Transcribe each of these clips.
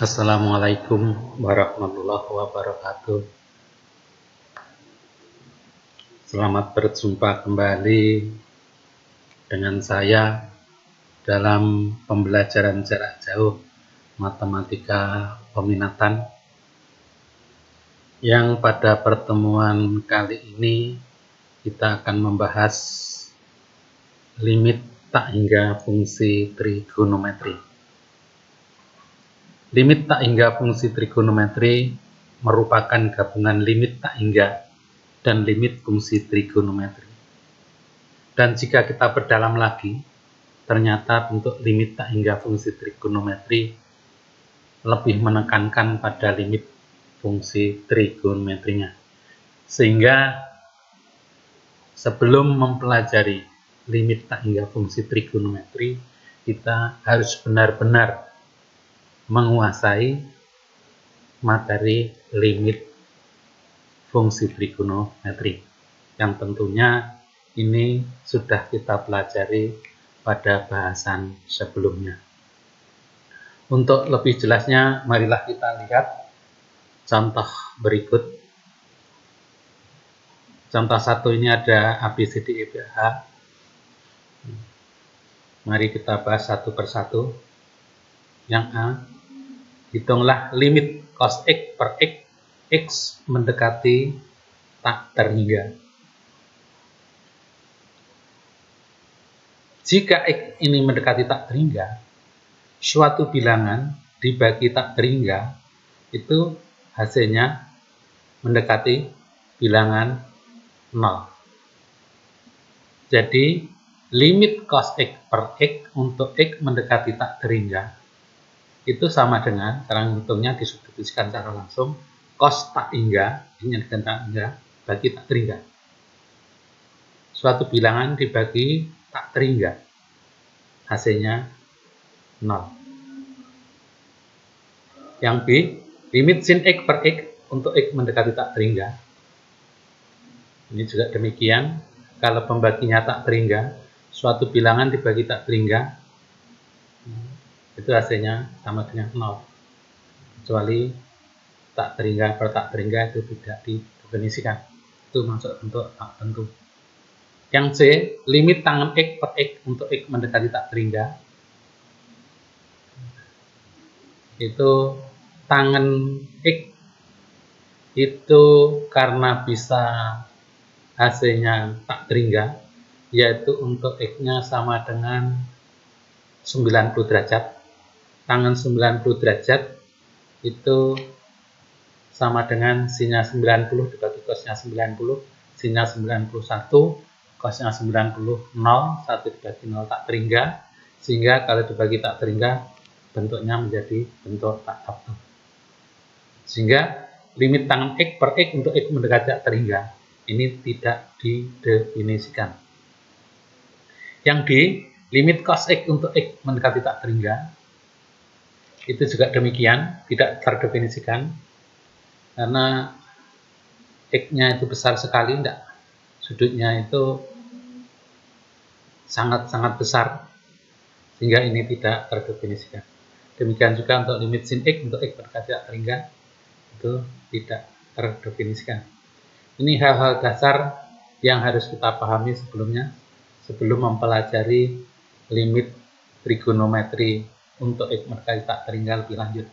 Assalamualaikum warahmatullahi wabarakatuh. Selamat berjumpa kembali dengan saya dalam pembelajaran jarak jauh matematika peminatan, yang pada pertemuan kali ini kita akan membahas limit tak hingga fungsi trigonometri. Limit tak hingga fungsi trigonometri merupakan gabungan limit tak hingga dan limit fungsi trigonometri. Dan jika kita perdalam lagi, ternyata bentuk limit tak hingga fungsi trigonometri lebih menekankan pada limit fungsi trigonometrinya. Sehingga sebelum mempelajari limit tak hingga fungsi trigonometri, kita harus benar-benar menguasai materi limit fungsi trigonometri, yang tentunya ini sudah kita pelajari pada bahasan sebelumnya. Untuk lebih jelasnya, marilah kita lihat contoh berikut. Contoh 1 ini ada ABCDEFH. Mari kita bahas satu persatu. Yang A, hitunglah limit cos X per X mendekati tak terhingga. Jika X ini mendekati tak terhingga, suatu bilangan dibagi tak terhingga itu hasilnya mendekati bilangan 0. Jadi limit cos X per X untuk X mendekati tak terhingga itu sama dengan, cara menghitungnya disubstitusikan secara langsung, cos tak hingga dengan tak hingga bagi tak terhingga. Suatu bilangan dibagi tak terhingga, hasilnya 0. Yang B, limit sin X per X untuk X mendekati tak terhingga. Ini juga demikian, kalau pembaginya tak terhingga, suatu bilangan dibagi tak terhingga, itu hasilnya sama dengan 0. Kecuali tak terhingga per tak terhingga itu tidak didefinisikan. Itu masuk bentuk tak tentu. Yang C, limit tangan X per X untuk X mendekati tak terhingga. Itu tangan X itu karena bisa hasilnya tak terhingga, yaitu untuk X-nya sama dengan 90 derajat. Tangan 90 derajat itu sama dengan sinnya 90 dibagi cosnya 90, sinnya 91, cosnya 90, 0, 1 dibagi 0 tak terhingga, sehingga kalau dibagi tak terhingga bentuknya menjadi bentuk tak tentu. Sehingga limit tangan X per X untuk X mendekati tak terhingga ini tidak didefinisikan. Yang D, limit cos X untuk X mendekati tak terhingga itu juga demikian, tidak terdefinisikan, karena X-nya itu besar sekali, enggak, sudutnya itu sangat-sangat besar, sehingga ini tidak terdefinisikan. Demikian juga untuk limit sin X untuk X mendekati tak terhingga itu tidak terdefinisikan. Ini hal-hal dasar yang harus kita pahami sebelumnya, sebelum mempelajari limit trigonometri untuk X mendekati tak terhingga lebih lanjut.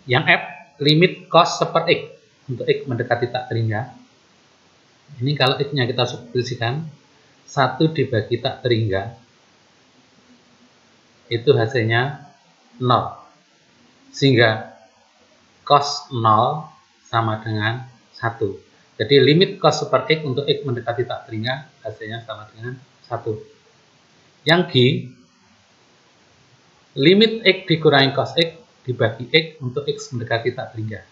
Yang F, limit cos per X untuk X mendekati tak terhingga. Ini kalau X-nya kita substitusikan, 1 dibagi tak terhingga, itu hasilnya 0. Sehingga cos 0 sama dengan 1. Jadi limit cos per X untuk X mendekati tak terhingga, hasilnya sama dengan 1. Yang G, limit X dikurangi cos X dibagi X untuk X mendekati tak terhingga.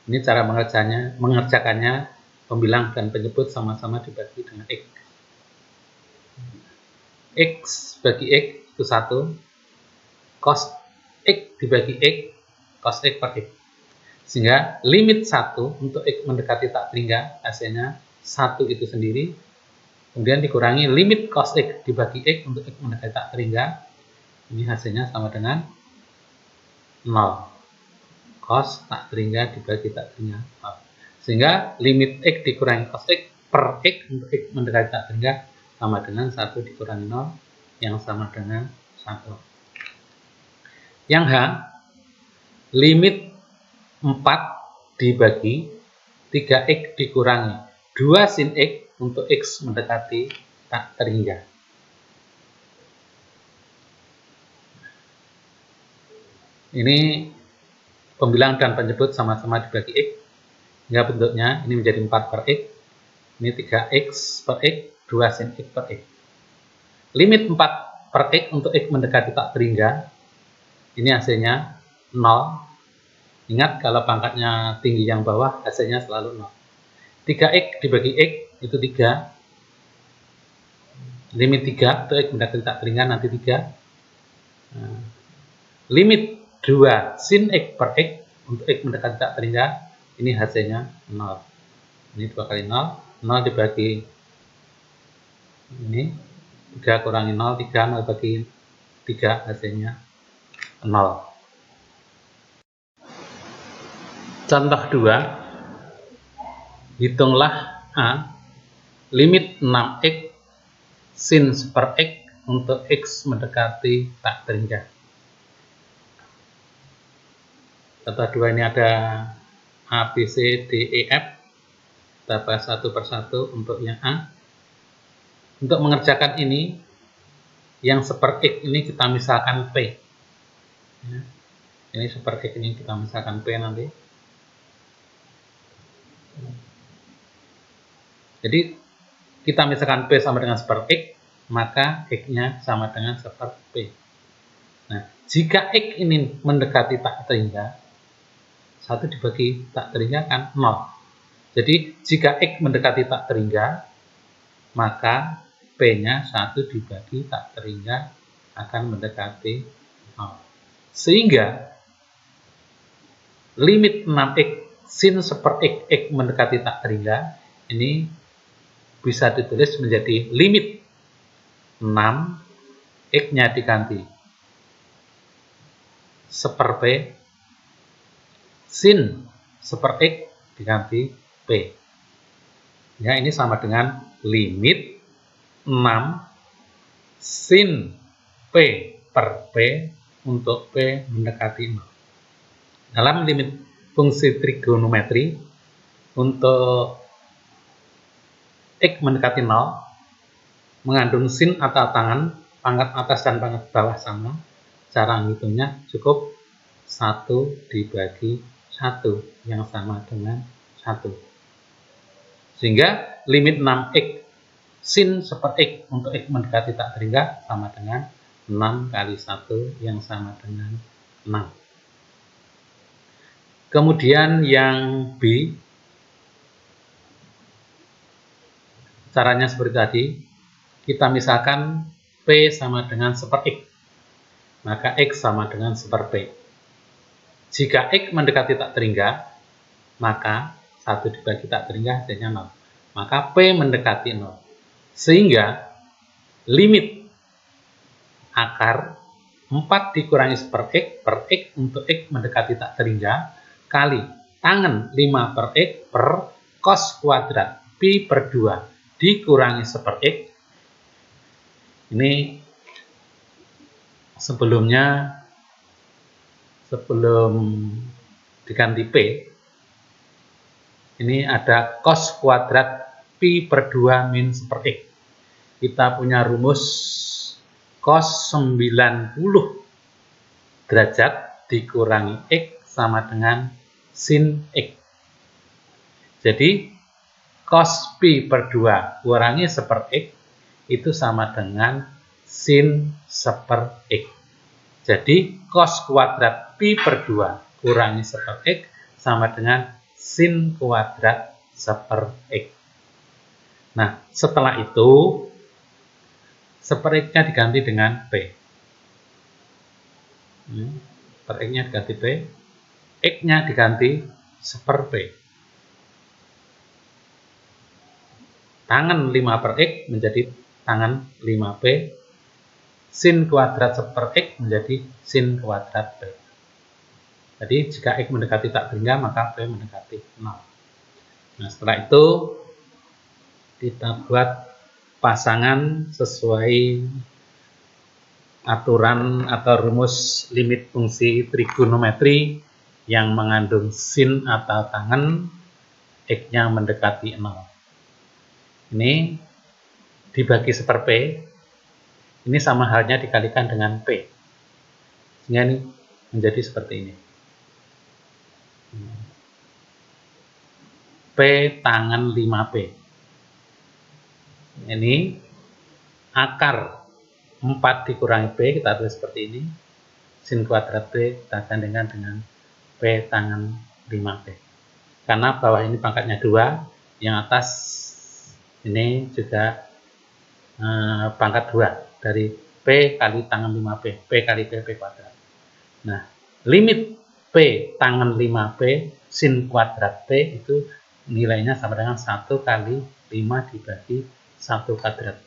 Ini cara mengerjakannya, pembilang dan penyebut sama-sama dibagi dengan X. X bagi X itu 1, cos X dibagi X, cos X per X. Sehingga limit 1 untuk X mendekati tak terhingga, hasilnya 1 itu sendiri. Kemudian dikurangi limit cos X dibagi X untuk X mendekati tak terhingga. Ini hasilnya sama dengan 0. Cos tak terhingga dibagi tak terhingga 0. Sehingga limit X dikurangi cos X per X untuk X mendekati tak terhingga sama dengan 1 dikurangi 0 yang sama dengan 1. Yang H, limit 4 dibagi 3X dikurangi 2 sin X untuk X mendekati tak terhingga. Ini pembilang dan penyebut sama-sama dibagi X, hingga bentuknya ini menjadi 4 per X, ini 3X per X, 2 sin X per X. Limit 4 per X untuk X mendekati tak terhingga, ini hasilnya 0. Ingat, kalau pangkatnya tinggi yang bawah, hasilnya selalu 0. 3X dibagi X, itu 3. Limit 3 untuk X mendekati tak terhingga, nanti 3. Nah, limit 2 sin X per X untuk X mendekati tak terhingga, ini hasilnya 0. Ini 2 kali 0, 0 dibagi ini 3 kurangi 0, 3, 0 bagi 3, hasilnya 0. Contoh 2, hitunglah A, limit 6X sin per X untuk X mendekati tak terhingga. Contoh 2 ini ada A, B, C, D, E, F. Kita bahas satu persatu untuk yang A. Untuk mengerjakan ini, yang seper X ini kita misalkan P. Ini seper X ini kita misalkan P nanti. Jadi, kita misalkan P sama dengan seper X, maka X-nya sama dengan seper P. Nah, jika X ini mendekati tak terhingga, 1 dibagi tak terhingga kan 0. Jadi, jika X mendekati tak terhingga, maka P-nya 1 dibagi tak terhingga akan mendekati 0. Sehingga, limit 6X sin seper X, X mendekati tak terhingga, ini bisa ditulis menjadi limit 6, X-nya diganti seper P, sin seper X diganti P. Ya, ini sama dengan limit 6 sin P per P untuk P mendekati 0. Dalam limit fungsi trigonometri, untuk X mendekati 0, mengandung sin atau tangan, pangkat atas dan pangkat bawah sama. Cara menghitungnya cukup 1 dibagi 1 yang sama dengan 1. Sehingga limit 6X sin seper X untuk X mendekati tak terhingga sama dengan 6 kali 1 yang sama dengan 6. Kemudian yang B, caranya seperti tadi. Kita misalkan P sama dengan seper X, maka X sama dengan seper P. Jika X mendekati tak terhingga, maka 1 dibagi tak terhingga hasilnya 0. Maka P mendekati 0. Sehingga limit akar 4 dikurangi seper X per X untuk X mendekati tak terhingga kali tangan 5 per X per cos kuadrat pi per 2 dikurangi seper X. Ini sebelum diganti P, ini ada cos kuadrat pi per 2 min seper X. Kita punya rumus cos 90 derajat dikurangi X sama dengan sin X. Jadi, cos pi per 2 kurangi seper X itu sama dengan sin seper X. Jadi, cos kuadrat pi per 2 kurangi seper X sama dengan sin kuadrat seper X. Nah, setelah itu, seper X-nya diganti dengan P. Per X-nya diganti P. X-nya diganti seper P. Tangan 5 per X menjadi tangan 5P. Sin kuadrat seper X menjadi sin kuadrat P. Jadi jika X mendekati tak terhingga maka P mendekati 0. Nah setelah itu kita buat pasangan sesuai aturan atau rumus limit fungsi trigonometri yang mengandung sin atau tangen X-nya mendekati 0. Ini dibagi seper P, ini sama halnya dikalikan dengan P. Sehingga ini menjadi seperti ini. P tangen 5P. Ini akar 4 dikurangi P, kita tulis seperti ini. Sin kuadrat P kita gandengkan dengan P tangen 5P. Karena bawah ini pangkatnya 2, yang atas ini juga pangkat 2 dari P kali tangen 5P, P kali P kuadrat. Nah, limit P tangen 5P sin kuadrat P itu nilainya sama dengan 1 kali 5 dibagi 1 kuadrat.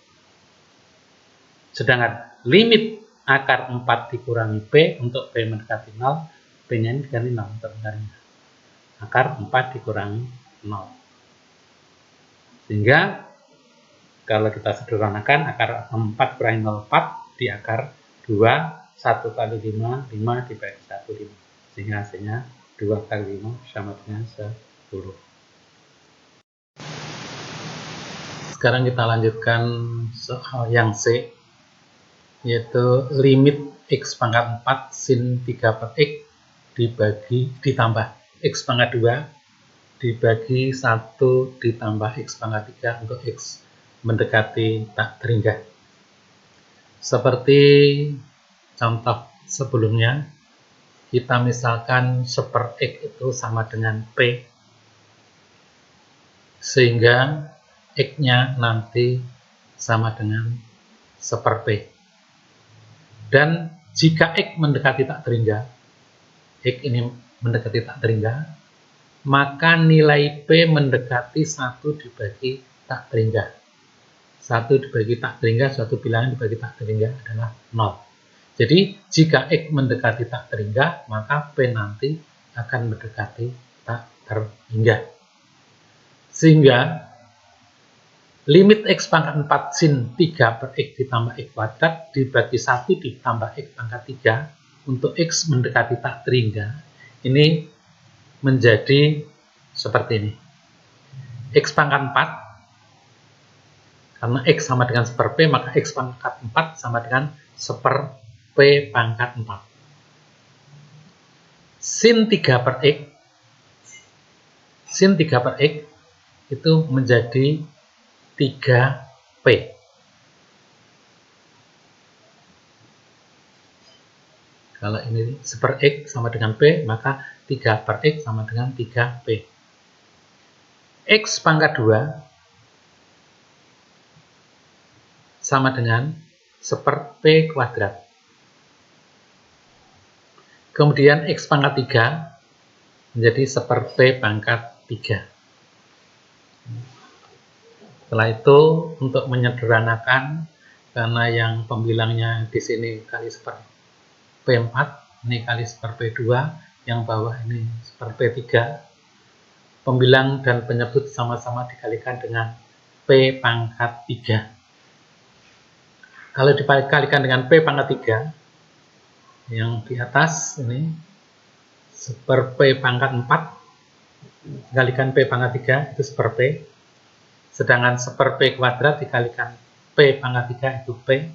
Sedangkan limit akar 4 dikurangi P untuk P mendekati 0, P-nya ini dikali 0 sebenarnya. Akar 4 dikurangi 0. Sehingga kalau kita sederhanakan, akar 4 kurangi 0, 4 di akar 2, 1 kali 5, 5 dibagi 1, 5. Sehingga hasilnya 2 kali 5 sama dengan 10. Sekarang kita lanjutkan soal yang C, yaitu limit X pangkat 4 sin 3 per X ditambah X pangkat 2 dibagi 1 ditambah X pangkat 3 untuk X mendekati tak terhingga. Seperti contoh sebelumnya, kita misalkan seper X itu sama dengan P, sehingga X-nya nanti sama dengan seper P. Dan jika X mendekati tak terhingga, X ini mendekati tak terhingga, maka nilai P mendekati 1 dibagi tak terhingga. 1 dibagi tak terhingga, suatu bilangan dibagi tak terhingga adalah 0. Jadi, jika X mendekati tak terhingga, maka P nanti akan mendekati tak terhingga. Sehingga, limit X pangkat 4 sin 3 per X ditambah X kuadrat dibagi 1 ditambah X pangkat 3 untuk X mendekati tak terhingga, ini menjadi seperti ini. X pangkat 4, karena X sama dengan seper P, maka X pangkat 4 sama dengan seper P pangkat 4. Sin 3 per X, sin 3 per X itu menjadi 3P. Kalau ini seper X sama dengan P, maka 3 per X sama dengan 3P. X pangkat 2 sama dengan seper P kuadrat. Kemudian X pangkat 3 menjadi seper P pangkat 3. Setelah itu, untuk menyederhanakan, karena yang pembilangnya di sini kali seper P4, ini kali seper P2, yang bawah ini seper P3, pembilang dan penyebut sama-sama dikalikan dengan P pangkat 3. Kalau dikalikan dengan P pangkat 3, yang di atas ini seper P pangkat 4 dikalikan P pangkat 3 itu seper P, sedangkan seper P kuadrat dikalikan P pangkat 3 itu P,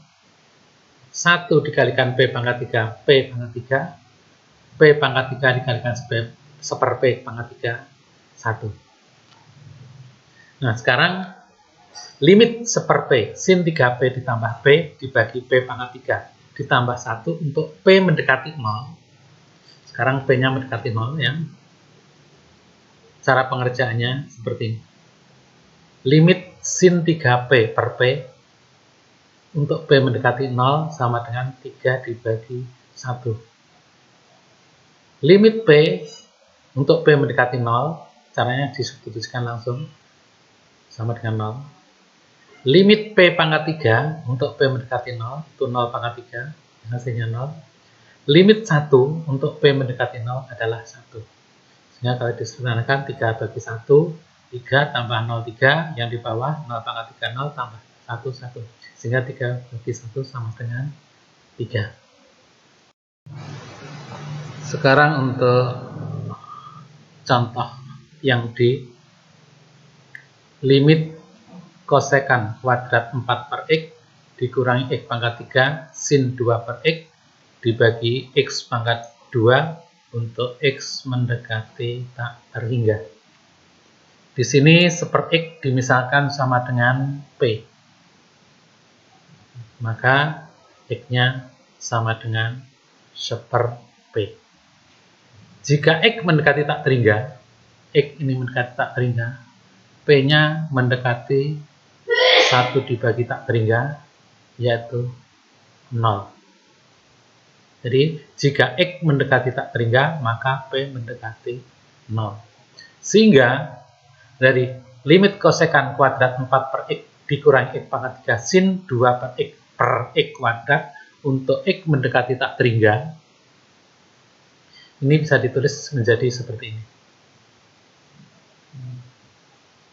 1 dikalikan P pangkat 3 P pangkat 3, P pangkat 3 dikalikan seper P pangkat 3, 1. Nah sekarang limit seper P sin 3P ditambah P dibagi P pangkat 3 ditambah 1 untuk P mendekati 0. Sekarang P-nya mendekati 0 ya. Cara pengerjaannya seperti ini. Limit sin 3P per P untuk P mendekati 0 sama dengan 3 dibagi 1. Limit P untuk P mendekati 0, caranya disubstitusikan langsung sama dengan 0. Limit P pangkat 3 untuk P mendekati 0, itu 0 pangkat 3, hasilnya 0. limit 1 untuk P mendekati 0 adalah 1. Sehingga kalau disederhanakan 3 bagi 1, 3 tambah 0, 3, yang di bawah 0 pangkat 3, 0 tambah 1, 1. Sehingga 3 bagi 1 sama dengan 3. Sekarang untuk contoh yang di limit kosekan kuadrat 4 per X dikurangi X pangkat 3 sin 2 per X dibagi X pangkat 2 untuk X mendekati tak terhingga. Di sini seper X dimisalkan sama dengan P. Maka X-nya sama dengan seper P. Jika X mendekati tak terhingga, X ini mendekati tak terhingga, P-nya mendekati 1 dibagi tak terhingga, yaitu 0. Jadi, jika X mendekati tak terhingga, maka P mendekati 0. Sehingga, dari limit kosekan kuadrat 4 per X dikurangi X pangkat 3 sin 2 per X kuadrat untuk X mendekati tak terhingga, ini bisa ditulis menjadi seperti ini.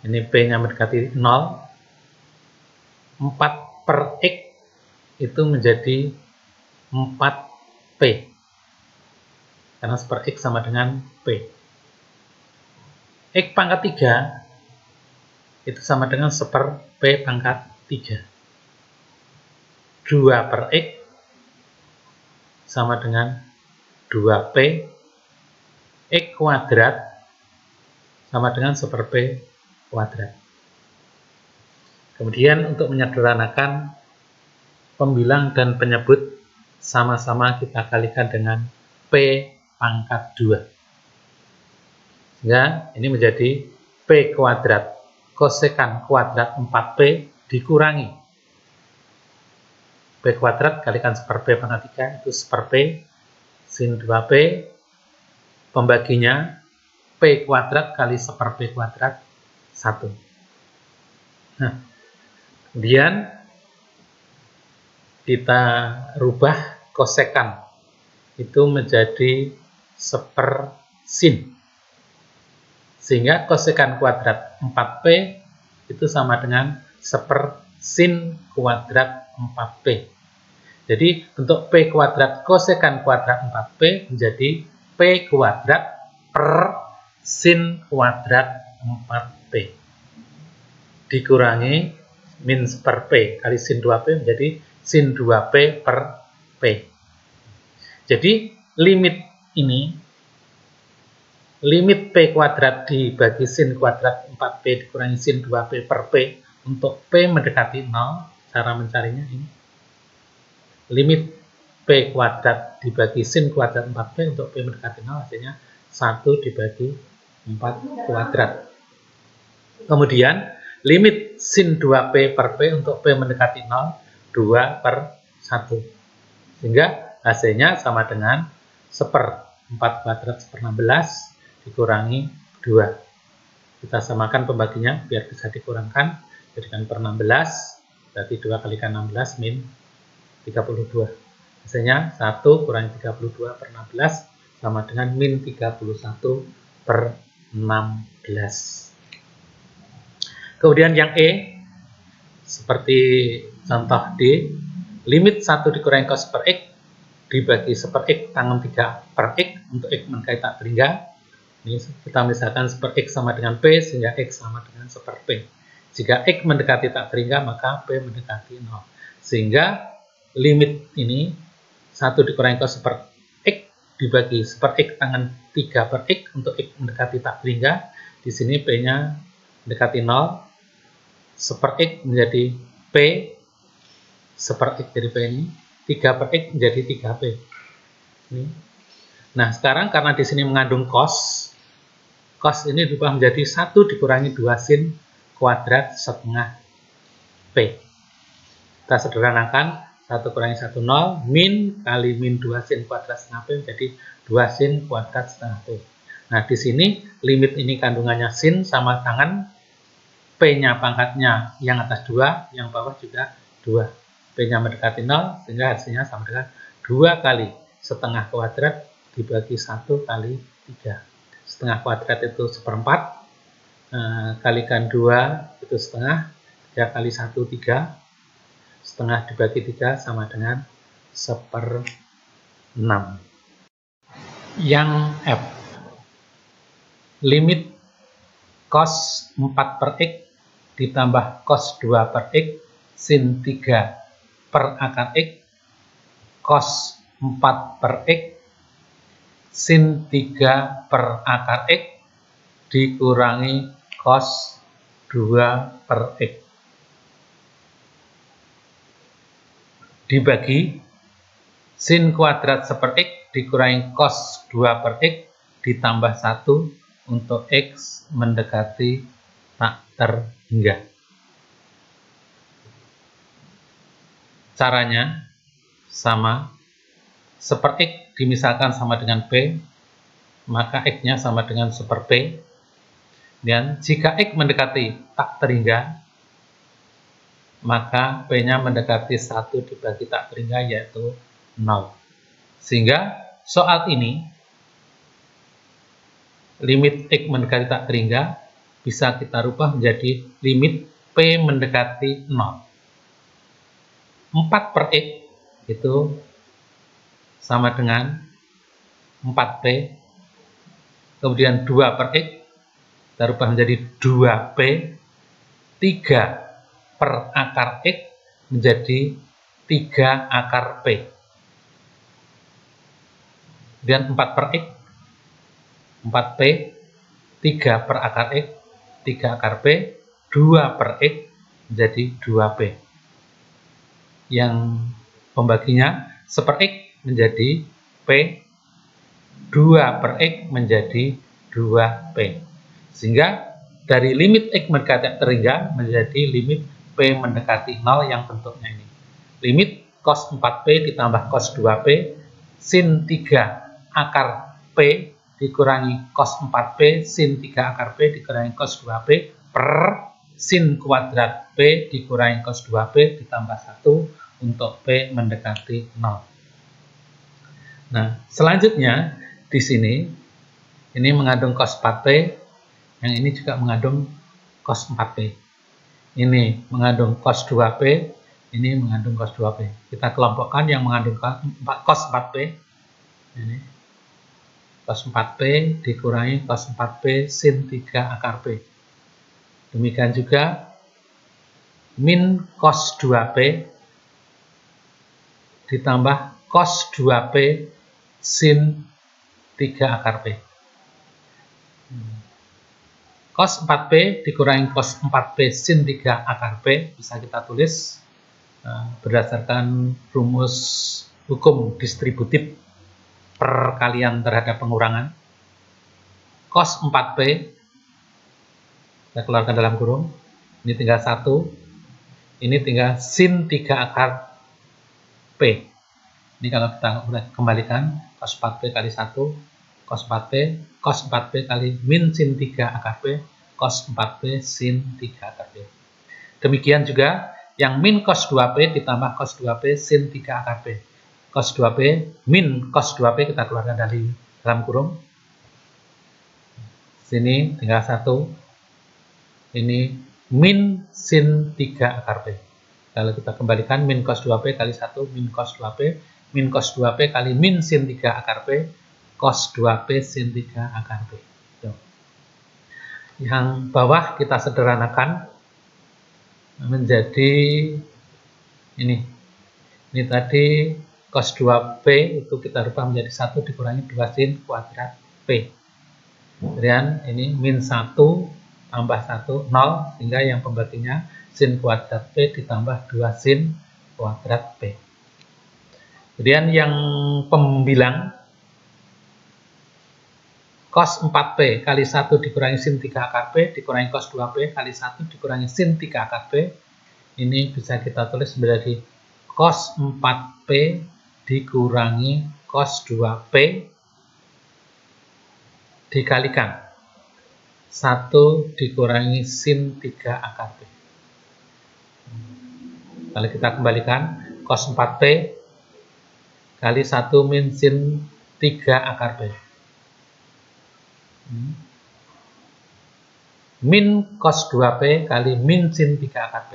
Ini P-nya mendekati 0. 4 per X itu menjadi 4P. Karena seper X sama dengan P. X pangkat 3 itu sama dengan seper P pangkat 3. 2 per X sama dengan 2P. X kuadrat sama dengan seper P kuadrat. Kemudian untuk menyederhanakan pembilang dan penyebut sama-sama kita kalikan dengan P pangkat 2. Sehingga ini menjadi P kuadrat kosekan kuadrat 4P dikurangi P kuadrat kalikan seper P pangkat 3 itu seper P sin 2P, pembaginya P kuadrat kali seper P kuadrat 1. Nah, kemudian kita rubah kosekan itu menjadi seper sin. Sehingga kosekan kuadrat 4P itu sama dengan seper sin kuadrat 4P. Jadi untuk P kuadrat kosekan kuadrat 4P menjadi P kuadrat per sin kuadrat 4P. Dikurangi min per P kali sin 2P menjadi sin 2P per P. Jadi limit ini, limit P kuadrat dibagi sin kuadrat 4P dikurangi sin 2P per P untuk P mendekati 0, cara mencarinya ini. Limit P kuadrat dibagi sin kuadrat 4P untuk P mendekati 0 hasilnya 1 dibagi 4 kuadrat. Kemudian limit sin 2P per P untuk P mendekati 0, 2 per 1. Sehingga hasilnya sama dengan seper 4 kuadrat seper 16 dikurangi 2. Kita samakan pembaginya biar bisa dikurangkan. Jadikan per 16, berarti 2 kalikan 16 min 32. Hasilnya 1 kurangi 32 per 16 sama dengan min 31 per 16. Kemudian yang E, seperti contoh D, limit 1 dikurangi cos per X dibagi seper X tangan 3 per X untuk X mendekati tak terhingga. Ini kita misalkan seper X sama dengan P sehingga X sama dengan seper P. Jika X mendekati tak terhingga maka P mendekati 0. Sehingga limit ini 1 dikurangi cos seper X dibagi seper X tangan 3 per X untuk X mendekati tak terhingga. Di sini P-nya mendekati 0. Seper X menjadi P, seper X jadi P ini, 3 per X menjadi 3P. Ini. Nah, sekarang karena di sini mengandung cos, cos ini berubah menjadi 1 dikurangi 2 sin kuadrat setengah P. Kita sederhanakan, 1 kurangi 1, 0, min kali min 2 sin kuadrat setengah P menjadi 2 sin kuadrat setengah P. Nah, di sini limit ini kandungannya sin sama tangan, P-nya pangkatnya yang atas 2, yang bawah juga 2. P-nya mendekati 0, sehingga hasilnya sama dengan 2 kali setengah kuadrat dibagi 1 kali 3. Setengah kuadrat itu 1/4, kalikan 2 itu setengah, 3 kali 1 3, setengah dibagi 3 sama dengan 1/6. Yang F, limit cos 4 per X ditambah cos 2 per X sin 3 per akar X cos 4 per X sin 3 per akar X dikurangi cos 2 per X dibagi sin kuadrat 1 per X dikurangi cos 2 per X ditambah 1 untuk X mendekati tak terhingga. Caranya sama, 1 per X dimisalkan sama dengan P, maka X-nya sama dengan 1 per P. Dan jika X mendekati tak terhingga, maka P-nya mendekati 1 dibagi tak terhingga, yaitu 0. Sehingga soal ini, limit X mendekati tak terhingga bisa kita rubah menjadi limit P mendekati 0. 4 per X itu sama dengan 4P, kemudian 2 per X kita rubah menjadi 2P, 3 per akar X menjadi 3 akar P. Kemudian 4 per X, 4P, 3 per akar X, 3 akar P, 2 per X menjadi 2P. Yang pembaginya 1 per X menjadi P, 2 per X menjadi 2P. Sehingga dari limit X mendekati terhingga menjadi limit P mendekati 0 yang bentuknya ini. Limit cos 4P ditambah cos 2P sin 3 akar P dikurangi cos 4P sin 3 akar P dikurangi cos 2P per sin kuadrat P dikurangi cos 2P ditambah 1 untuk P mendekati 0. Nah, selanjutnya di sini ini mengandung cos 4P, yang ini juga mengandung cos 4P. Ini mengandung cos 2P, ini mengandung cos 2P. Kita kelompokkan yang mengandung cos 4P. Ini cos 4P dikurangi cos 4P sin 3 akar P. Demikian juga min cos 2P ditambah cos 2P sin 3 akar P. Cos 4P dikurangi cos 4P sin 3 akar P bisa kita tulis berdasarkan rumus hukum distributif perkalian terhadap pengurangan. Cos 4P kita keluarkan dalam kurung, ini tinggal 1, ini tinggal sin 3 akar P. Ini kalau kita kembalikan cos 4P kali 1, cos 4P kali min sin 3 akar P, cos 4P sin 3 akar P. Demikian juga yang min cos 2P ditambah cos 2P sin 3 akar P. Cos 2P min cos 2P kita keluarkan dari dalam kurung. Sini tinggal 1. Ini min sin 3 akar P. Kalau kita kembalikan min cos 2P kali 1, min cos 2P, min cos 2P kali min sin 3 akar P, cos 2P sin 3 akar P. Tuh. Yang bawah kita sederhanakan menjadi ini. Ini tadi cos 2P itu kita rubah menjadi 1 dikurangi 2 sin kuadrat P. Kemudian ini min 1 tambah 1, 0, sehingga yang pembaginya sin kuadrat P ditambah 2 sin kuadrat P. Kemudian yang pembilang cos 4P kali 1 dikurangi sin 3 akar P dikurangi cos 2P kali 1 dikurangi sin 3 akar P. Ini bisa kita tulis menjadi cos 4P dikurangi cos 2P dikalikan 1 dikurangi sin 3 akar P. Kalau kita kembalikan cos 4P kali 1 min sin 3 akar B. Min cos 2P kali min sin 3 akar P.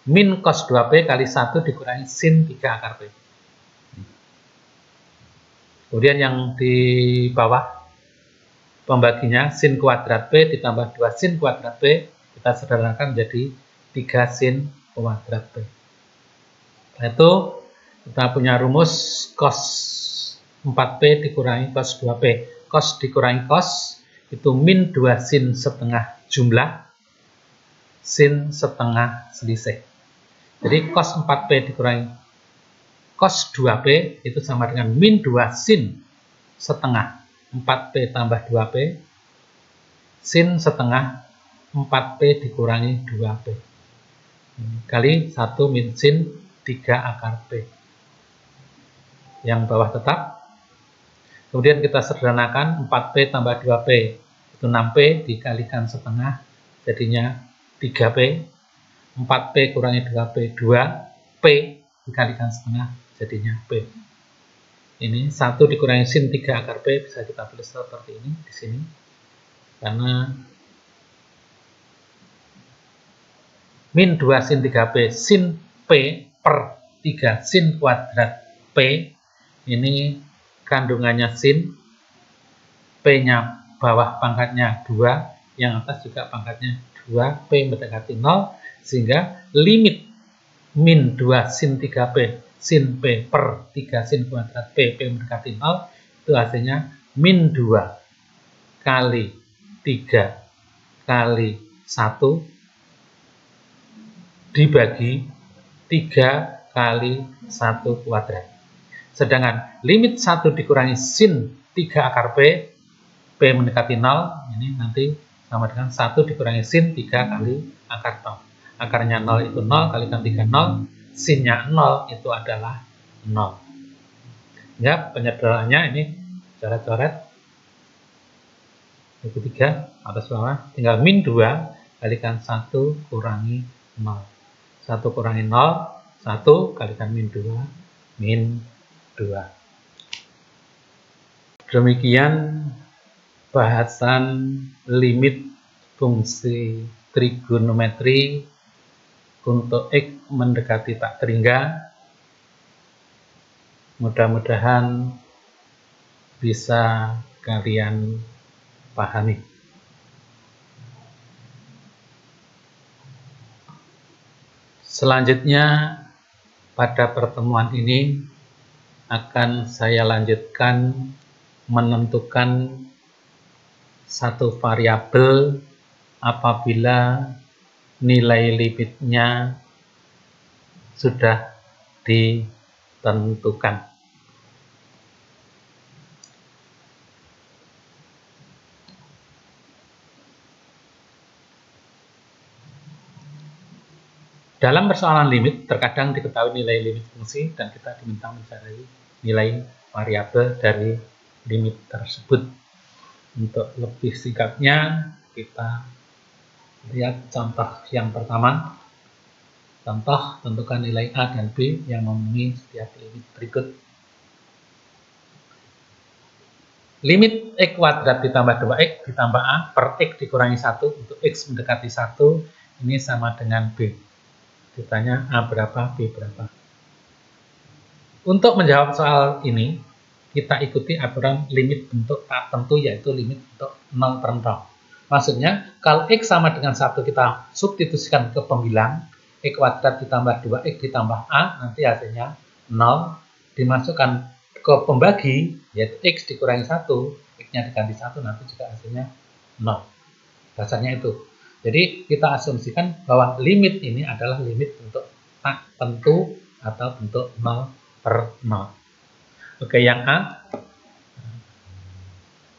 Min cos 2P kali 1 dikurangi sin 3 akar P. Kemudian yang di bawah pembaginya sin kuadrat P ditambah 2 sin kuadrat P, kita sederhanakan menjadi 3 sin kuadrat P. Setelah itu kita punya rumus cos 4P dikurangi cos 2P. Cos dikurangi cos itu min 2 sin setengah jumlah, sin setengah selisih. Jadi cos 4P dikurangi cos 2P itu sama dengan min 2 sin setengah 4P tambah 2P, sin setengah 4P dikurangi 2P. Kali 1 min sin 3 akar P. Yang bawah tetap. Kemudian kita sederhanakan 4P tambah 2P. Itu 6P dikalikan setengah, jadinya 3P. 4P kurangi 2P, 2P dikalikan setengah, jadinya P. Ini 1 dikurangi sin 3 akar P, bisa kita tulis seperti ini di sini. Karena min 2 sin 3P sin P per 3 sin kuadrat P. Ini kandungannya sin, P-nya bawah pangkatnya 2, yang atas juga pangkatnya 2, P mendekati 0, sehingga limit min 2 sin 3P sin P per 3 sin kuadrat P, P mendekati 0, itu hasilnya min 2 kali 3 kali 1 dibagi 3 kali 1 kuadrat. Sedangkan limit 1 dikurangi sin 3 akar P, P mendekati 0, ini nanti sama dengan 1 dikurangi sin 3 kali akar 0. Akarnya 0 itu 0, kalikan 3, 0. Sinnya 0 itu adalah 0. Ya, penyederhanaannya ini coret-coret. Yang ketiga, atas bawah, tinggal min 2, kalikan 1 kurangi 0. 1 kurangi 0, 1 kalikan min 2, min 2. Demikian bahasan limit fungsi trigonometri untuk X mendekati tak terhingga. Mudah-mudahan bisa kalian pahami. Selanjutnya pada pertemuan ini akan saya lanjutkan menentukan satu variabel apabila nilai limitnya sudah ditentukan. Dalam persoalan limit, terkadang diketahui nilai limit fungsi dan kita diminta mencari nilai variabel dari limit tersebut. Untuk lebih singkatnya, kita lihat contoh yang pertama. Contoh, tentukan nilai A dan B yang memenuhi setiap limit berikut. Limit X kuadrat ditambah 2X ditambah A per X dikurangi 1 untuk X mendekati 1, ini sama dengan B. Ditanya A berapa, B berapa. Untuk menjawab soal ini, kita ikuti aturan limit bentuk tak tentu, yaitu limit bentuk 0 per 0. Maksudnya, kalau X sama dengan 1 kita substitusikan ke pembilang, X kuadrat ditambah 2X ditambah A, nanti hasilnya 0. Dimasukkan ke pembagi, yaitu X dikurangi 1, X-nya diganti 1, nanti juga hasilnya 0. Dasarnya itu. Jadi kita asumsikan bahwa limit ini adalah limit bentuk tak tentu atau bentuk 0 per 0. Oke, yang A,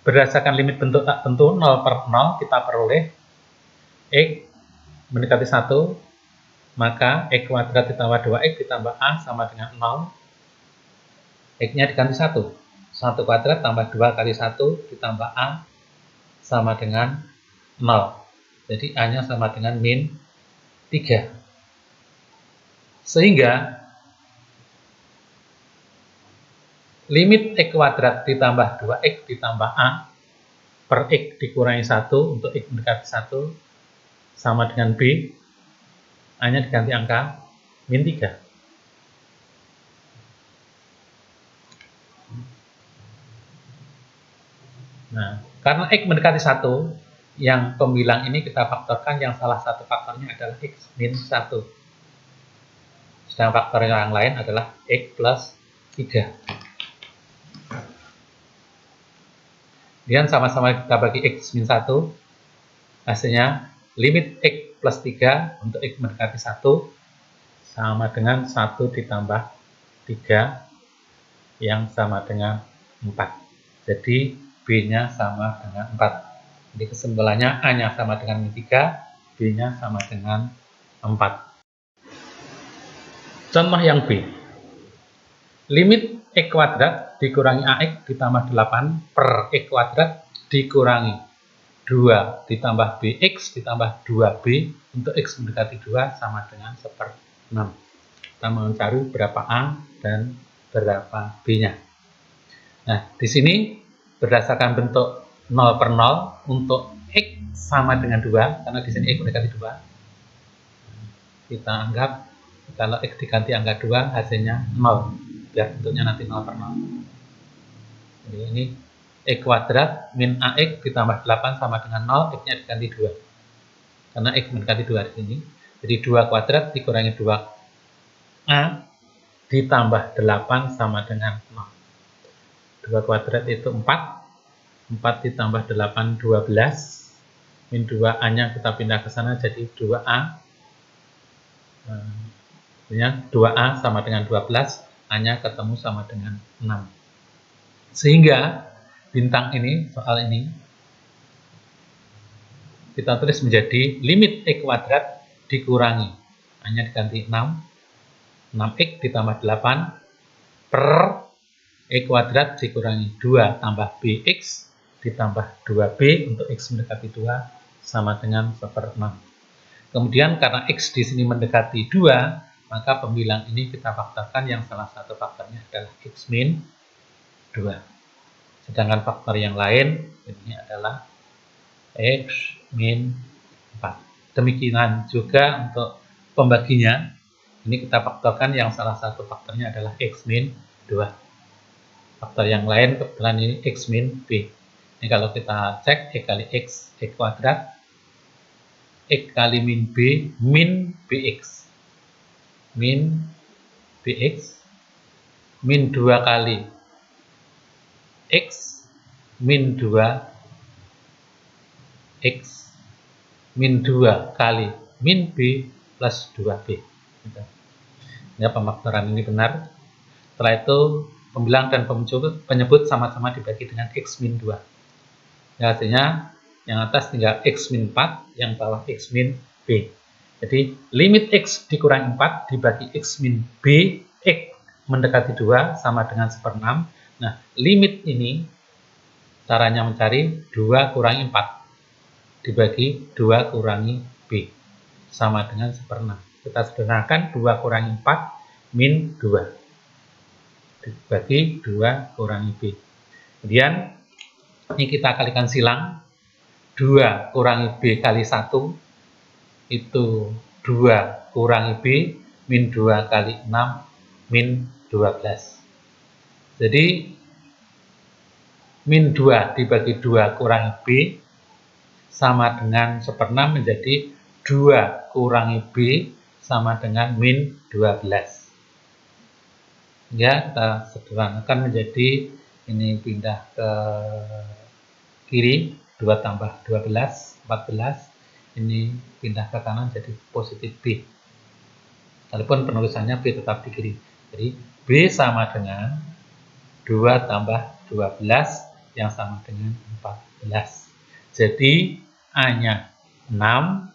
berdasarkan limit bentuk tak tentu 0 per 0, kita peroleh X mendekati 1, maka X kuadrat ditambah 2X ditambah A sama dengan 0. X-nya diganti 1. 1 kuadrat tambah 2 kali 1 ditambah A sama dengan 0. Jadi A-nya sama dengan min 3. Sehingga limit X kuadrat ditambah 2X ditambah A per X dikurangi 1 untuk X mendekati 1 sama dengan B, A-nya diganti angka min 3. Nah, karena X mendekati 1, yang pembilang ini kita faktorkan, yang salah satu faktornya adalah X min 1. Sedangkan faktor yang lain adalah X plus 3. Kemudian sama-sama kita bagi X min 1, hasilnya limit X plus 3 untuk X mendekati 1 sama dengan 1 ditambah 3 yang sama dengan 4. Jadi B-nya sama dengan 4. Jadi kesimpulannya A-nya sama dengan min 3, B-nya sama dengan 4. Contoh yang B. Limit X kuadrat dikurangi AX ditambah 8 per X kuadrat dikurangi 2 ditambah BX ditambah 2B untuk X mendekati 2 sama dengan 1/6. Kita mencari berapa A dan berapa B-nya. Nah, di sini berdasarkan bentuk 0 per 0 untuk X sama dengan 2, karena di sini X mendekati 2. Kita anggap kalau X diganti angka 2 hasilnya 0. Biar bentuknya nanti 0 per 0. Jadi ini X kuadrat min AX ditambah 8 sama dengan 0, X-nya diganti 2. Karena X mendekati 2 di sini. Jadi 2 kuadrat dikurangi 2A ditambah 8 sama dengan 0. 2 kuadrat itu 4. 4 ditambah 8, 12. Min 2A-nya kita pindah ke sana jadi 2A. Nah, 2A sama dengan 12. A-nya ketemu sama dengan 6. Sehingga bintang ini, soal ini, kita tulis menjadi limit X kuadrat dikurangi. A-nya diganti 6. 6X ditambah 8 per X kuadrat dikurangi 2 tambah BX ditambah 2B untuk X mendekati 2 sama dengan 1/6. Kemudian karena X di sini mendekati 2, maka pembilang ini kita faktorkan, yang salah satu faktornya adalah X min 2. Sedangkan faktor yang lain ini adalah X min 4. Demikian juga untuk pembaginya, ini kita faktorkan, yang salah satu faktornya adalah X min 2. Faktor yang lain kebetulan ini X min B. Ini kalau kita cek X kali X kuadrat, X kali min B min BX. Min BX min 2 kali X min 2 X min 2 kali min B plus 2B. Ya, pemfaktoran ini benar. Setelah itu pembilang dan penyebut sama-sama dibagi dengan X min 2. Ya, hasilnya yang atas tinggal X min 4, yang bawah X min B. Jadi limit X dikurangi 4 dibagi X min B, X mendekati 2 sama dengan 1/6. Nah, limit ini caranya mencari 2 kurangi 4 dibagi 2 kurangi B sama dengan 1/6. Kita sederhanakan 2 kurangi 4 min 2 dibagi 2 kurangi B. Kemudian ini kita kalikan silang. 2 kurangi B kali 1 itu 2 kurangi B min 2 kali 6 min 12. Jadi min 2 dibagi 2 kurangi B sama dengan 1/6, menjadi 2 kurangi B sama dengan min 12. Ya, kita sederhanakan menjadi, ini pindah ke kiri, 2 tambah 12, 14. Ini pindah ke kanan jadi positif B. Walaupun penulisannya B tetap di kiri. Jadi B sama dengan 2 tambah 12 yang sama dengan 14. Jadi A-nya 6,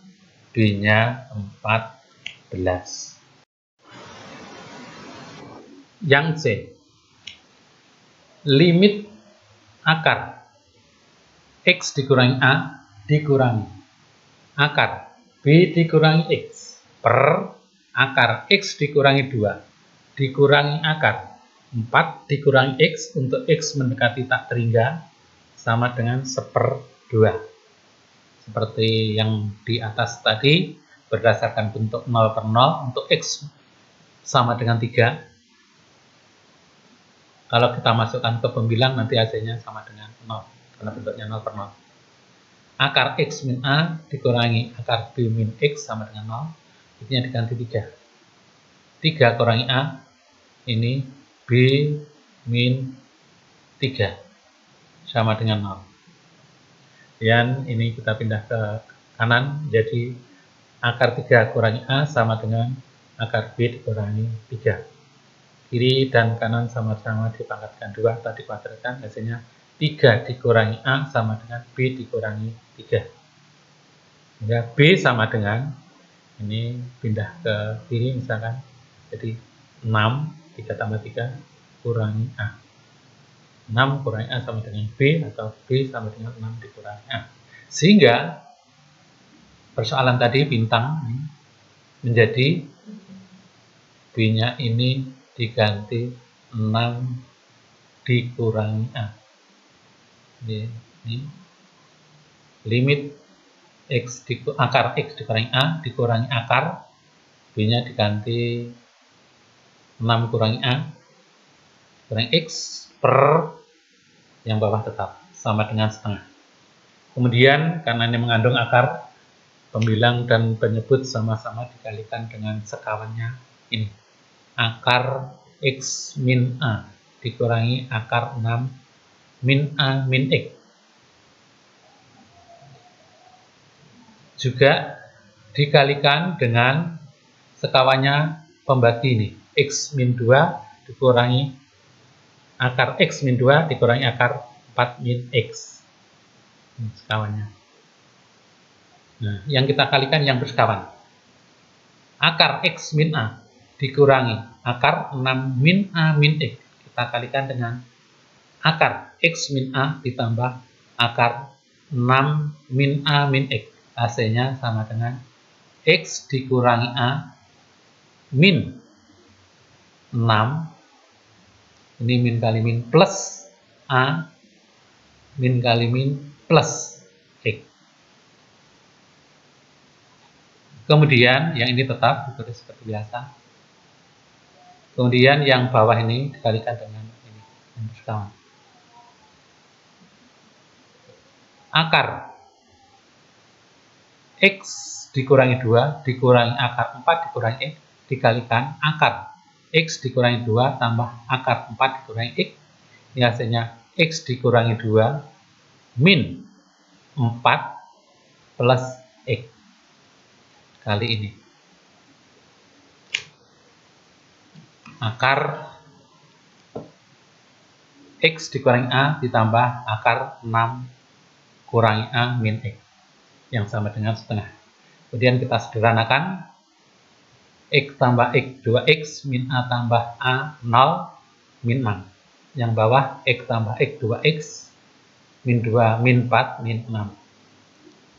B-nya 14. Yang C, limit akar X dikurangi A dikurangi akar B dikurangi X per akar X dikurangi 2 dikurangi akar 4 dikurangi X untuk X mendekati tak terhingga sama dengan 1/2. Seperti yang di atas tadi, berdasarkan bentuk 0/0, untuk X sama dengan 3. Kalau kita masukkan ke pembilang, nanti hasilnya sama dengan 0, karena bentuknya 0/0. Akar X min A dikurangi akar B min X sama dengan 0, intinya diganti 3. 3 kurangi A, ini B min 3, sama dengan 0. Dan ini kita pindah ke kanan, jadi akar 3 kurangi A sama dengan akar B dikurangi 3. Kiri dan kanan sama-sama dipangkatkan 2 atau dikuadratkan, hasilnya 3 dikurangi A sama dengan B dikurangi 3. Sehingga B sama dengan, ini pindah ke kiri misalkan, jadi 6, 3 tambah 3 kurangi A. 6 kurangi A sama dengan B, atau B sama dengan 6 dikurangi A. Sehingga persoalan tadi bintang menjadi B-nya ini diganti 6 dikurangi A. Ini limit akar X dikurangi A dikurangi akar B-nya diganti 6 kurangi A kurangi X per yang bawah tetap sama dengan setengah. Kemudian karena ini mengandung akar, pembilang dan penyebut sama-sama dikalikan dengan sekawannya ini. Akar X min A dikurangi akar 6 min A min X. Juga dikalikan dengan sekawannya pembagi ini. X min 2 dikurangi akar X min 2 dikurangi akar 4 min X. Ini sekawannya. Nah, yang kita kalikan yang bersekawan. Akar X min A dikurangi akar 6 min A min X. Kita kalikan dengan akar X min A ditambah akar 6 min A min X. Hasilnya sama dengan X dikurangi A min 6. Ini min kali min plus A min kali min plus X. Kemudian yang ini tetap ditulis seperti biasa. Kemudian yang bawah ini dikalikan dengan ini yang bersekawan. Akar X dikurangi 2 dikurangi akar 4 dikurangi X dikalikan akar X dikurangi 2 tambah akar 4 dikurangi X. Ini hasilnya X dikurangi 2 min 4 plus X kali ini. Akar X dikurangi A ditambah akar 6 kurangi A min X yang sama dengan setengah. Kemudian kita sederhanakan, X tambah X 2X min A tambah A 0 min 6. Yang bawah X tambah X 2X min 2 min 4 min 6.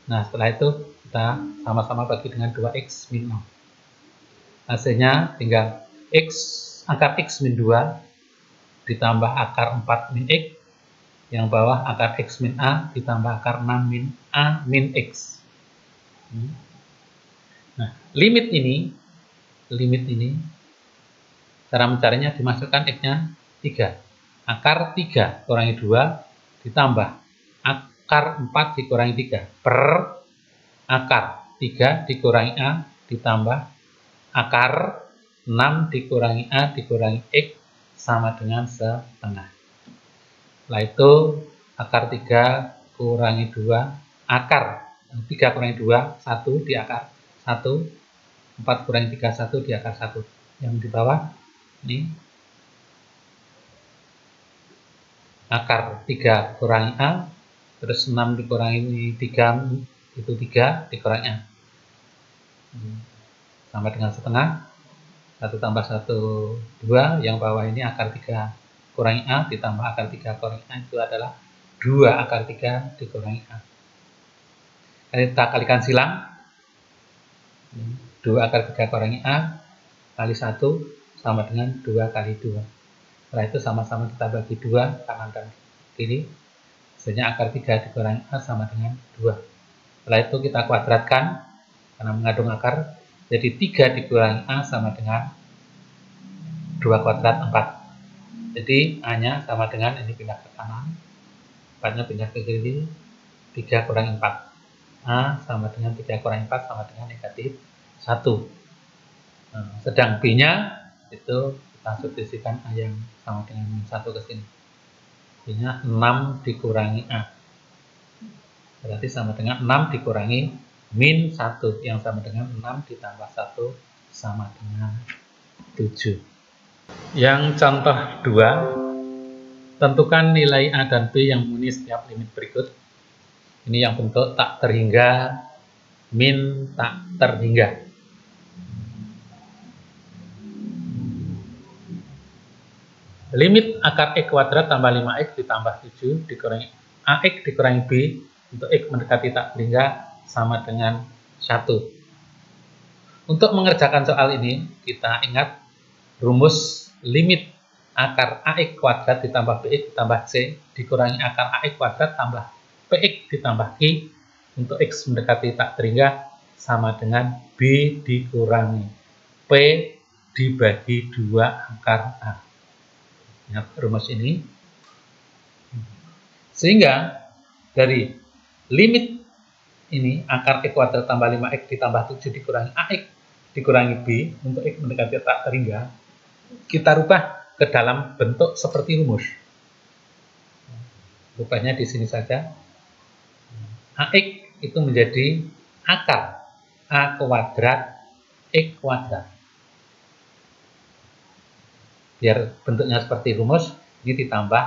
Nah, setelah itu kita sama-sama bagi dengan 2X min 0. Hasilnya tinggal akar X min 2 ditambah akar 4 min X. Yang bawah akar X min A ditambah akar 6 min A min X. Nah, limit ini cara mencarinya dimasukkan X-nya 3. Akar 3 kurangi 2 ditambah akar 4 dikurangi 3 per akar 3 dikurangi A ditambah akar 6 dikurangi A dikurangi X sama dengan setengah. Setelah itu akar 3 kurangi 2, akar 3 kurangi 2, 1 di akar 1, 4 kurangi 3, 1 di akar 1. Yang di bawah ini akar 3 kurangi A, terus 6 dikurangi 3 itu 3 dikurangi A. Sama dengan setengah. 1 tambah 1, 2. Yang bawah ini akar 3 kurangi A ditambah akar 3 kurangi A itu adalah 2 akar 3 dikurangi A. Kita kalikan silang. 2 akar 3 kurangi A kali 1 sama dengan 2 kali 2. Setelah itu sama-sama kita bagi 2 kanan dan kiri. Hasilnya akar 3 dikurangi A sama dengan 2. Setelah itu kita kuadratkan karena mengandung akar. Jadi 3 dikurangi A sama dengan 2 kuadrat 4. Jadi A-nya sama dengan, ini pindah ke kanan, 4-nya pindah ke kiri, 3 kurangi 4. A sama dengan 3 kurangi 4 sama dengan negatif 1. Nah, sedang B-nya itu kita substitusikan A yang sama dengan min 1 ke sini. B-nya 6 dikurangi A. Berarti sama dengan 6 dikurangi min 1 yang sama dengan 6 ditambah 1 sama dengan 7. Yang contoh 2, tentukan nilai A dan B yang memenuhi setiap limit berikut. Ini yang bentuk tak terhingga, min tak terhingga. Limit akar X kuadrat tambah 5X ditambah 7 dikurangi AX dikurangi B untuk X mendekati tak terhingga sama dengan 1. Untuk mengerjakan soal ini, kita ingat rumus limit akar AX kuadrat ditambah BX ditambah C dikurangi akar AX kuadrat tambah PX ditambah Q untuk X mendekati tak terhingga sama dengan B dikurangi P dibagi 2 akar A. Ingat rumus ini. Sehingga dari limit ini akar X kuadrat tambah 5X ditambah 7 dikurangi AX dikurangi B untuk X mendekati tak terhingga, kita rubah ke dalam bentuk seperti rumus. Rubahnya di sini saja. AX itu menjadi akar A kuadrat X kuadrat. Biar bentuknya seperti rumus, ini ditambah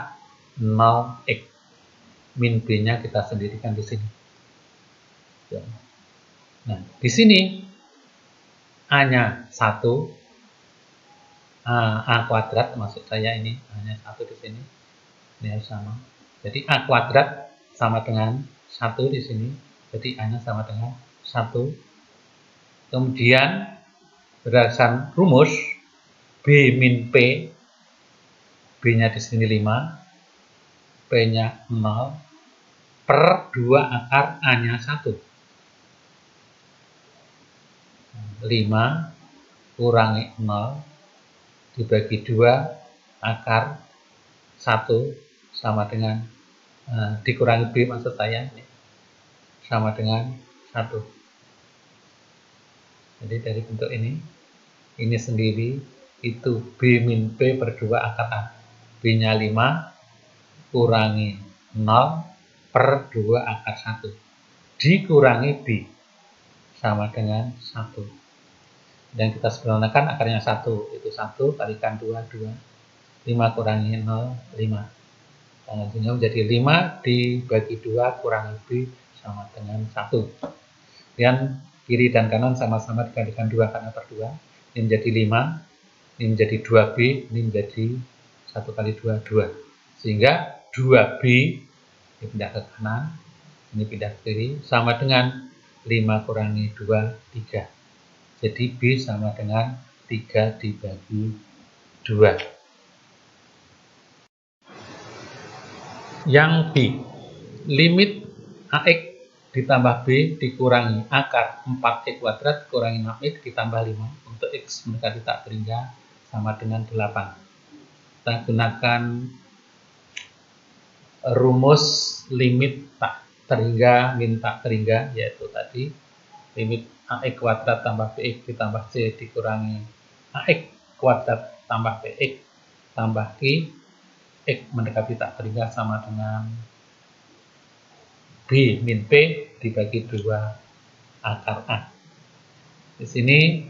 0X. Min B-nya kita sendirikan di sini. Nah, di sini A-nya 1, A kuadrat, maksud saya ini A-nya 1 di sini. Ini harus sama. Jadi A kuadrat sama dengan 1 di sini. Jadi A-nya sama dengan 1. Kemudian berdasarkan rumus B min P, B-nya di sini 5, P-nya 0, per 2 akar A-nya 1. 5 kurangi 0 dibagi 2 akar 1 sama dengan, dikurangi B maksud saya, sama dengan 1. Jadi dari bentuk ini sendiri itu B min P per 2 akar A. B-nya 5 kurangi 0 per 2 akar 1 dikurangi B sama dengan 1. Dan kita sederhanakan akarnya 1, itu 1 kalikan 2, 2. 5 kurangi 0, 5. Hasilnya menjadi 5 dibagi 2 kurangi B sama dengan 1. Dan kiri dan kanan sama-sama dikalikan 2 karena per 2. Ini menjadi 5, ini menjadi 2B, ini menjadi 1 kali 2, 2. Sehingga 2B ini pindah ke kanan, ini pindah ke kiri, sama dengan 5 kurangi 2, 3. Jadi B sama dengan 3 dibagi 2. Yang B, limit AX ditambah B dikurangi akar 4X kuadrat dikurangi 6X ditambah 5 untuk X mendekati tak terhingga sama dengan 8. Kita gunakan rumus limit tak terhingga min tak terhingga, yaitu tadi limit AX kuadrat tambah BX ditambah C dikurangi AX kuadrat tambah BX tambah Q X mendekati tak terhingga sama dengan B min P dibagi 2 akar A. Di sini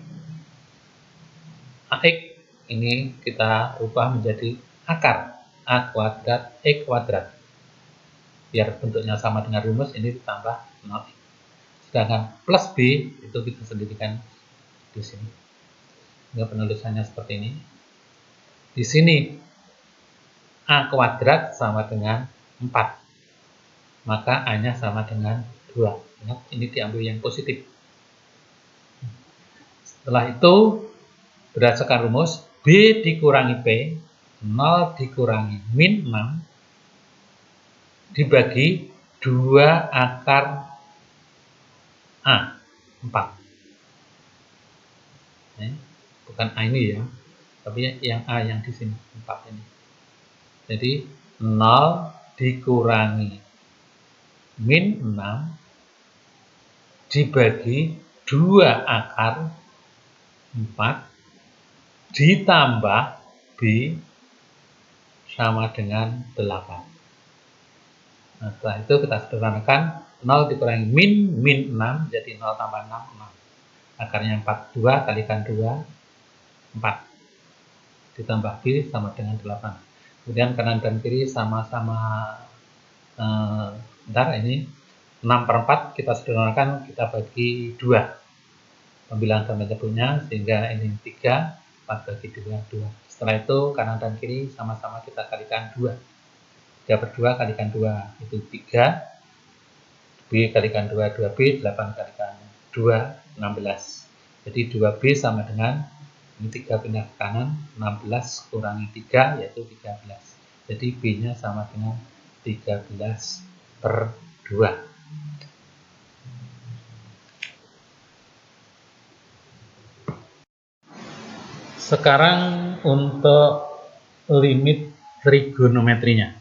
AX ini kita rubah menjadi akar A kuadrat X kuadrat. Biar bentuknya sama dengan rumus, ini ditambah 0X. Sedangkan plus B itu kita sendirikan di sini. Sehingga penulisannya seperti ini. Di sini A kuadrat sama dengan 4. Maka A-nya sama dengan 2. Ingat, ini diambil yang positif. Setelah itu, berdasarkan rumus B dikurangi P 0 dikurangi min 6 dibagi 2 akar A, 4. Bukan A ini ya, tapi yang A yang di sini, 4 ini. Jadi 0 dikurangi min 6 dibagi 2 akar 4 ditambah B sama dengan 8. Nah, setelah itu kita sederhanakan 0 dikurangi min 6 jadi 0 tambah 6, 6. Akarnya 4, 2 kalikan 2, 4. Ditambah B sama dengan 8. Kemudian kanan dan kiri sama-sama ini 6/4 kita sederhanakan, kita bagi 2 pembilangan dan penyebutnya sehingga ini 3, 4 bagi 2, 2. Setelah itu kanan dan kiri sama-sama kita kalikan 2. 3/2 kalikan 2 itu 3, B kalikan 2, 2B, 8 kalikan 2, 16. Jadi 2B sama dengan ini 3 pindah ke kanan, 16 kurangi 3 yaitu 13. Jadi B-nya sama dengan 13/2. Sekarang untuk limit trigonometrinya.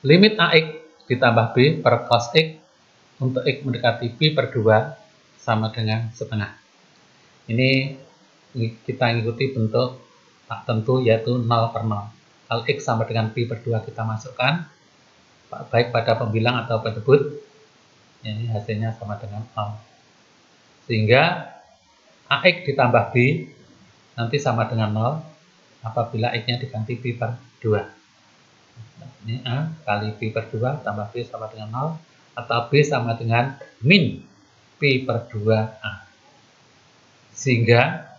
Limit AX ditambah B per cos X untuk X mendekati Pi/2 sama dengan setengah. Ini kita mengikuti bentuk tak tentu yaitu 0/0. Kalau X sama dengan Pi/2 kita masukkan, baik pada pembilang atau penyebut, ini hasilnya sama dengan 0. Sehingga AX ditambah B nanti sama dengan 0 apabila X-nya diganti Pi/2. Ini A kali Pi/2 tambah B sama dengan 0 atau B sama dengan min Pi/2A. Sehingga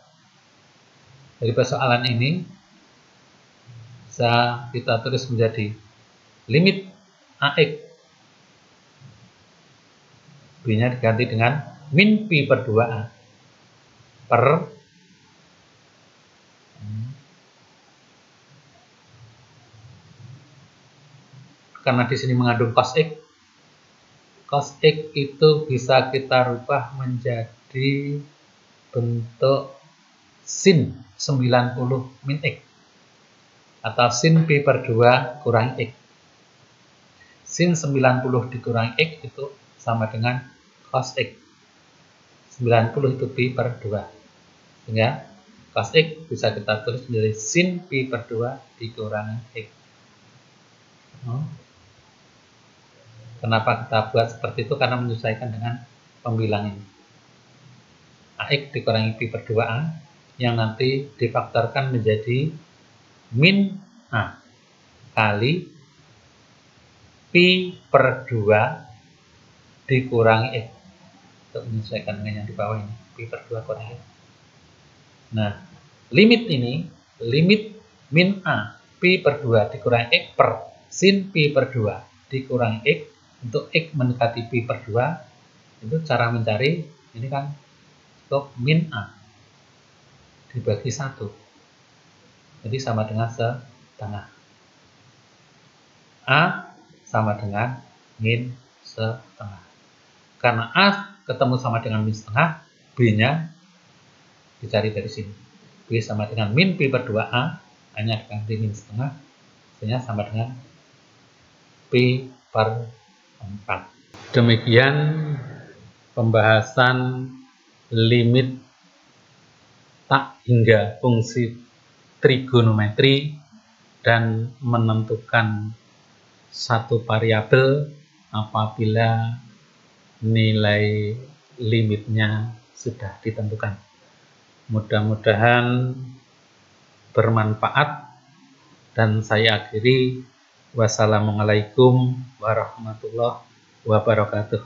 dari persoalan ini bisa kita tulis menjadi limit AX B-nya diganti dengan min Pi/2A per karena di sini mengandung cos X. Cos X itu bisa kita rubah menjadi bentuk sin 90 min X atau sin Pi/2 kurangi X. Sin 90 dikurangi X itu sama dengan cos X. 90 itu Pi/2. Sehingga cos X bisa kita tulis menjadi sin Pi/2 dikurangi X. Kenapa kita buat seperti itu? Karena menyesuaikan dengan pembilang ini. AX dikurangi Pi/2A yang nanti difaktorkan menjadi min A kali Pi/2 dikurangi X. Untuk menyesuaikan dengan yang di bawah ini, Pi/2 kurangi X. Nah, limit ini, limit min A Pi/2 dikurangi X per sin Pi/2 dikurangi X untuk X mendekati Pi/2 itu cara mencari ini kan cukup min A dibagi 1 jadi sama dengan setengah. A sama dengan min setengah. Karena A ketemu sama dengan min setengah, B-nya dicari dari sini. B sama dengan min Pi/2A hanya diganti min setengah sehingga sama dengan Pi/4. Demikian pembahasan limit tak hingga fungsi trigonometri dan menentukan satu variabel apabila nilai limitnya sudah ditentukan. Mudah-mudahan bermanfaat dan saya akhiri. Wassalamualaikum warahmatullahi wabarakatuh.